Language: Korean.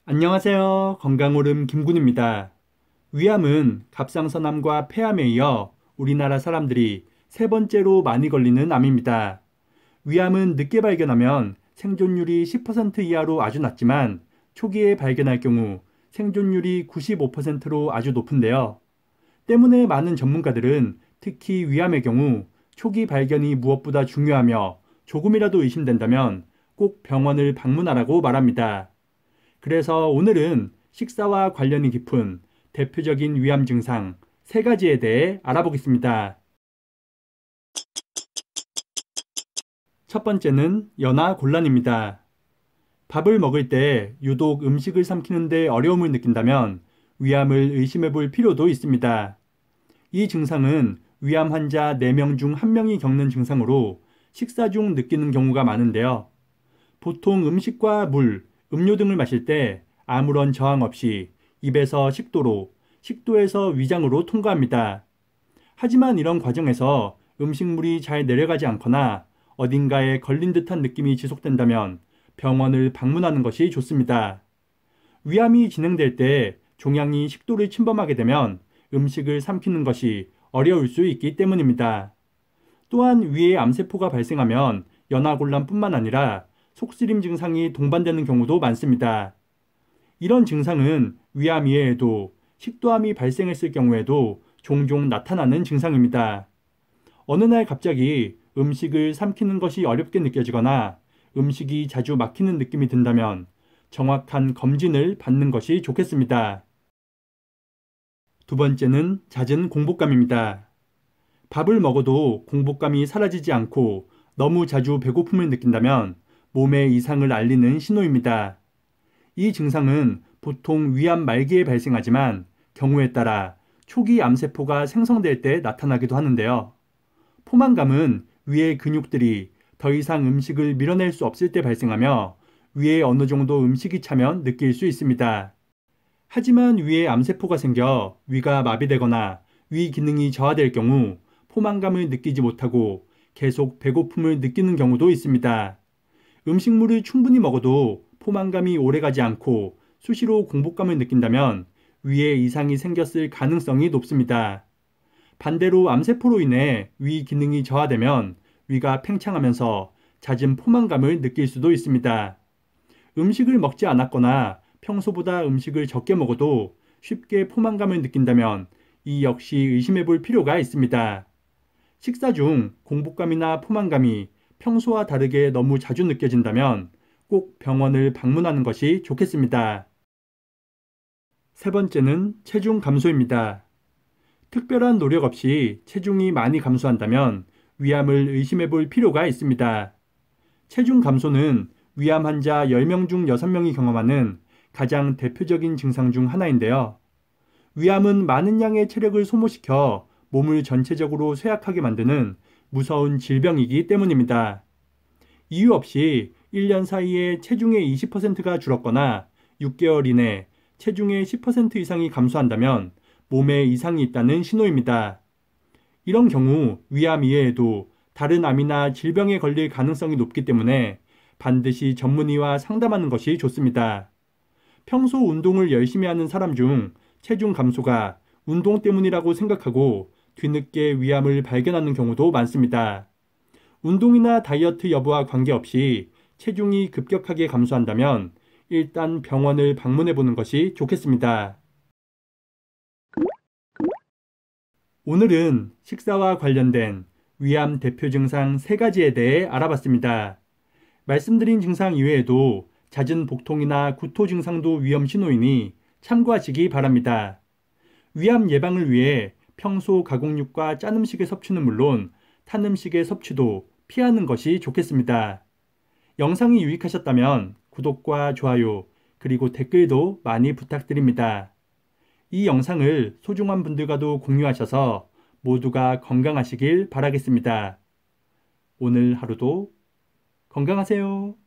안녕하세요. 건강오름 김군입니다. 위암은 갑상선암과 폐암에 이어 우리나라 사람들이 세 번째로 많이 걸리는 암입니다. 위암은 늦게 발견하면 생존율이 10% 이하로 아주 낮지만 초기에 발견할 경우 생존율이 95%로 아주 높은데요. 때문에 많은 전문가들은 특히 위암의 경우 초기 발견이 무엇보다 중요하며 조금이라도 의심된다면 꼭 병원을 방문하라고 말합니다. 그래서 오늘은 식사와 관련이 깊은 대표적인 위암 증상 세 가지에 대해 알아보겠습니다. 첫 번째는 연하곤란입니다. 밥을 먹을 때 유독 음식을 삼키는데 어려움을 느낀다면 위암을 의심해 볼 필요도 있습니다. 이 증상은 위암 환자 4명 중 1명이 겪는 증상으로 식사 중 느끼는 경우가 많은데요. 보통 음식과 물, 음료 등을 마실 때 아무런 저항 없이 입에서 식도로, 식도에서 위장으로 통과합니다. 하지만 이런 과정에서 음식물이 잘 내려가지 않거나 어딘가에 걸린 듯한 느낌이 지속된다면 병원을 방문하는 것이 좋습니다. 위암이 진행될 때 종양이 식도를 침범하게 되면 음식을 삼키는 것이 어려울 수 있기 때문입니다. 또한 위에 암세포가 발생하면 연하곤란뿐만 아니라 속쓰림 증상이 동반되는 경우도 많습니다. 이런 증상은 위암 이외에도 식도암이 발생했을 경우에도 종종 나타나는 증상입니다. 어느 날 갑자기 음식을 삼키는 것이 어렵게 느껴지거나 음식이 자주 막히는 느낌이 든다면 정확한 검진을 받는 것이 좋겠습니다. 두 번째는 잦은 공복감입니다. 밥을 먹어도 공복감이 사라지지 않고 너무 자주 배고픔을 느낀다면 몸의 이상을 알리는 신호입니다. 이 증상은 보통 위암 말기에 발생하지만 경우에 따라 초기 암세포가 생성될 때 나타나기도 하는데요. 포만감은 위의 근육들이 더 이상 음식을 밀어낼 수 없을 때 발생하며 위에 어느 정도 음식이 차면 느낄 수 있습니다. 하지만 위에 암세포가 생겨 위가 마비되거나 위 기능이 저하될 경우 포만감을 느끼지 못하고 계속 배고픔을 느끼는 경우도 있습니다. 음식물을 충분히 먹어도 포만감이 오래가지 않고 수시로 공복감을 느낀다면 위에 이상이 생겼을 가능성이 높습니다. 반대로 암세포로 인해 위 기능이 저하되면 위가 팽창하면서 잦은 포만감을 느낄 수도 있습니다. 음식을 먹지 않았거나 평소보다 음식을 적게 먹어도 쉽게 포만감을 느낀다면 이 역시 의심해 볼 필요가 있습니다. 식사 중 공복감이나 포만감이 평소와 다르게 너무 자주 느껴진다면 꼭 병원을 방문하는 것이 좋겠습니다. 세 번째는 체중 감소입니다. 특별한 노력 없이 체중이 많이 감소한다면 위암을 의심해 볼 필요가 있습니다. 체중 감소는 위암 환자 10명 중 6명이 경험하는 가장 대표적인 증상 중 하나인데요. 위암은 많은 양의 체력을 소모시켜 몸을 전체적으로 쇠약하게 만드는 무서운 질병이기 때문입니다. 이유 없이 1년 사이에 체중의 20%가 줄었거나 6개월 이내 체중의 10% 이상이 감소한다면 몸에 이상이 있다는 신호입니다. 이런 경우 위암 이외에도 다른 암이나 질병에 걸릴 가능성이 높기 때문에 반드시 전문의와 상담하는 것이 좋습니다. 평소 운동을 열심히 하는 사람 중 체중 감소가 운동 때문이라고 생각하고 뒤늦게 위암을 발견하는 경우도 많습니다. 운동이나 다이어트 여부와 관계없이 체중이 급격하게 감소한다면 일단 병원을 방문해 보는 것이 좋겠습니다. 오늘은 식사와 관련된 위암 대표 증상 3가지에 대해 알아봤습니다. 말씀드린 증상 이외에도 잦은 복통이나 구토 증상도 위험 신호이니 참고하시기 바랍니다. 위암 예방을 위해 평소 가공육과 짠 음식의 섭취는 물론 탄 음식의 섭취도 피하는 것이 좋겠습니다. 영상이 유익하셨다면 구독과 좋아요 그리고 댓글도 많이 부탁드립니다. 이 영상을 소중한 분들과도 공유하셔서 모두가 건강하시길 바라겠습니다. 오늘 하루도 건강하세요.